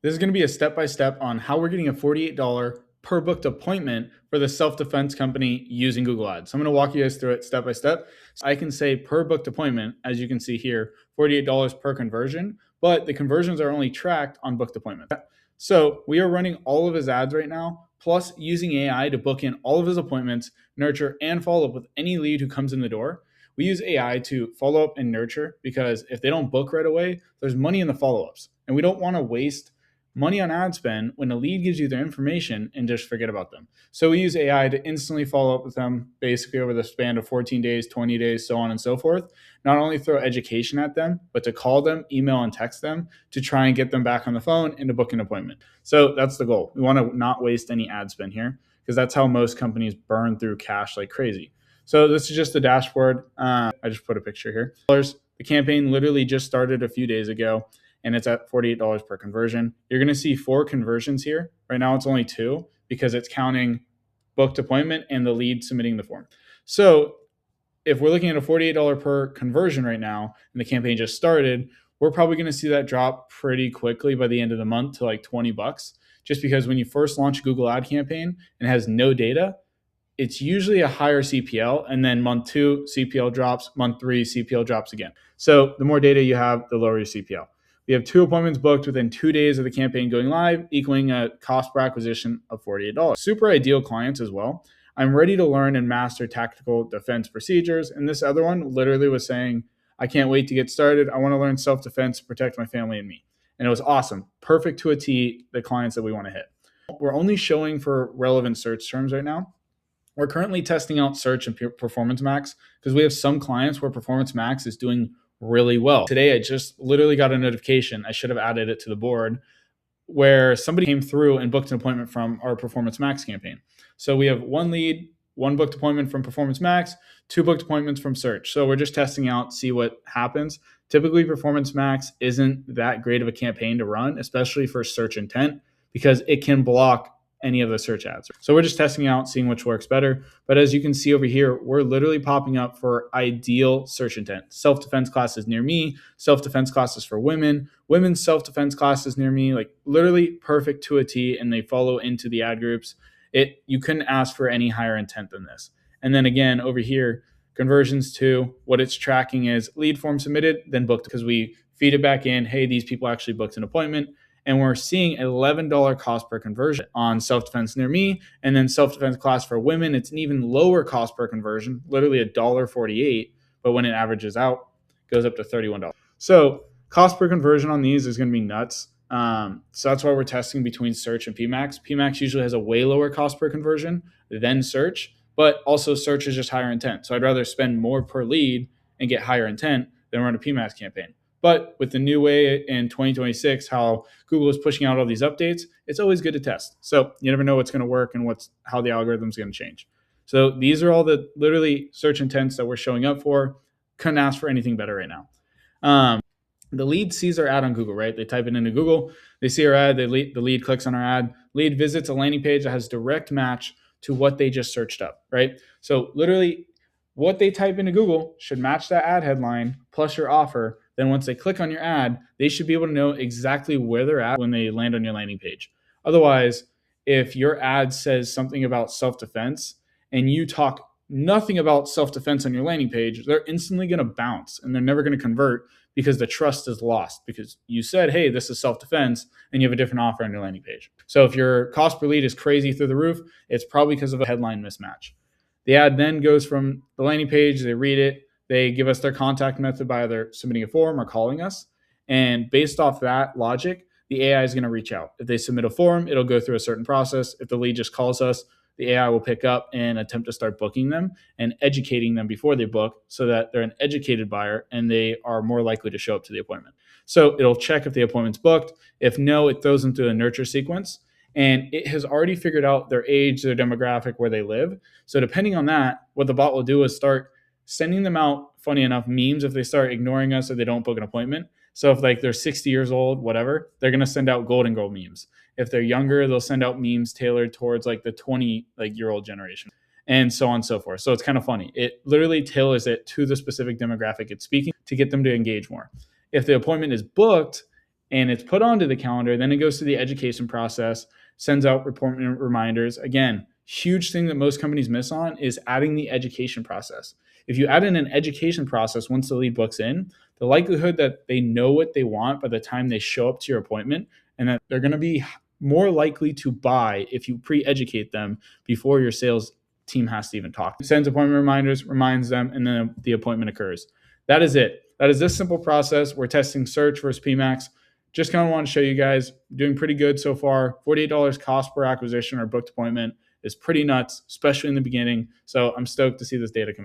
This is going to be a step-by-step on how we're getting a $48 per booked appointment for the self-defense company using Google Ads. So I'm going to walk you guys through it step by step. So I can say per booked appointment, as you can see here, $48 per conversion, but the conversions are only tracked on booked appointment. So we are running all of his ads right now, plus using AI to book in all of his appointments, nurture, and follow up with any lead who comes in the door. We use AI to follow up and nurture because if they don't book right away, there's money in the follow-ups. And we don't want to waste money on ad spend when a lead gives you their information and just forget about them. So we use AI to instantly follow up with them basically over the span of 14 days, 20 days, so on and so forth. Not only throw education at them, but to call them, email, and text them to try and get them back on the phone and to book an appointment. So that's the goal. We want to not waste any ad spend here because that's how most companies burn through cash like crazy. So this is just the dashboard. I just put a picture here. The campaign literally just started a few days ago, and it's at $48 per conversion. You're going to see 4 conversions here. Right now it's only 2 because it's counting booked appointment and the lead submitting the form. So if we're looking at a $48 per conversion right now and the campaign just started, we're probably going to see that drop pretty quickly by the end of the month to like $20, just because when you first launch a Google ad campaign and it has no data, it's usually a higher CPL, and then month 2, CPL drops, month 3, CPL drops again. So the more data you have, the lower your CPL. We have 2 appointments booked within 2 days of the campaign going live, equaling a cost per acquisition of $48. Super ideal clients as well. I'm ready to learn and master tactical defense procedures. And this other one literally was saying, I can't wait to get started. I want to learn self-defense to protect my family and me. And it was awesome. Perfect to a T, the clients that we want to hit. We're only showing for relevant search terms right now. We're currently testing out search and performance max because we have some clients where performance max is doing really well. Today, I just literally got a notification. I should have added it to the board where somebody came through and booked an appointment from our performance max campaign. So we have 1 lead, 1 booked appointment from performance max, 2 booked appointments from search. So we're just testing out, see what happens. Typically, performance max isn't that great of a campaign to run, especially for search intent, because it can block any of the search ads. So we're just testing out, seeing which works better. But as you can see over here, we're literally popping up for ideal search intent. Self-defense classes near me, self-defense classes for women, women's self-defense classes near me, like literally perfect to a T, and they follow into the ad groups. You couldn't ask for any higher intent than this. And then again, over here, conversions to what it's tracking is lead form submitted, then booked, because we feed it back in, hey, these people actually booked an appointment. And we're seeing $11 cost per conversion on self-defense near me. And then self-defense class for women, it's an even lower cost per conversion, literally $1.48. But when it averages out, it goes up to $31. So cost per conversion on these is going to be nuts. So that's why we're testing between search and PMAX. PMAX usually has a way lower cost per conversion than search, but also search is just higher intent. So I'd rather spend more per lead and get higher intent than run a PMAX campaign. But with the new way in 2026, how Google is pushing out all these updates, it's always good to test. So you never know what's going to work and how the algorithm is going to change. So these are all the literally search intents that we're showing up for. Couldn't ask for anything better right now. The lead sees our ad on Google, right? They type it into Google. They see our ad. The lead clicks on our ad. Lead visits a landing page that has direct match to what they just searched up, right? So literally what they type into Google should match that ad headline plus your offer. Then once they click on your ad, they should be able to know exactly where they're at when they land on your landing page. Otherwise, if your ad says something about self-defense and you talk nothing about self-defense on your landing page, they're instantly going to bounce and they're never going to convert because the trust is lost because you said, hey, this is self-defense, and you have a different offer on your landing page. So if your cost per lead is crazy through the roof, it's probably because of a headline mismatch. The ad then goes from the landing page, they read it, they give us their contact method by either submitting a form or calling us. And based off that logic, the AI is going to reach out. If they submit a form, it'll go through a certain process. If the lead just calls us, the AI will pick up and attempt to start booking them and educating them before they book so that they're an educated buyer and they are more likely to show up to the appointment. So it'll check if the appointment's booked. If no, it throws them through a nurture sequence. And it has already figured out their age, their demographic, where they live. So depending on that, what the bot will do is start sending them out, funny enough, memes if they start ignoring us or they don't book an appointment. So if like they're 60 years old, whatever, they're going to send out Golden Girl memes. If they're younger, they'll send out memes tailored towards like the 20-year-old generation and so on and so forth. So it's kind of funny. It literally tailors it to the specific demographic it's speaking to get them to engage more. If the appointment is booked, and it's put onto the calendar. Then it goes through the education process, sends out appointment reminders. Again, huge thing that most companies miss on is adding the education process. If you add in an education process once the lead books in, the likelihood that they know what they want by the time they show up to your appointment, and that they're going to be more likely to buy if you pre-educate them before your sales team has to even talk. It sends appointment reminders, reminds them, and then the appointment occurs. That is it. That is this simple process. We're testing search versus PMAX. Just kind of want to show you guys, doing pretty good so far. $48 cost per acquisition or booked appointment is pretty nuts, especially in the beginning. So I'm stoked to see this data come out.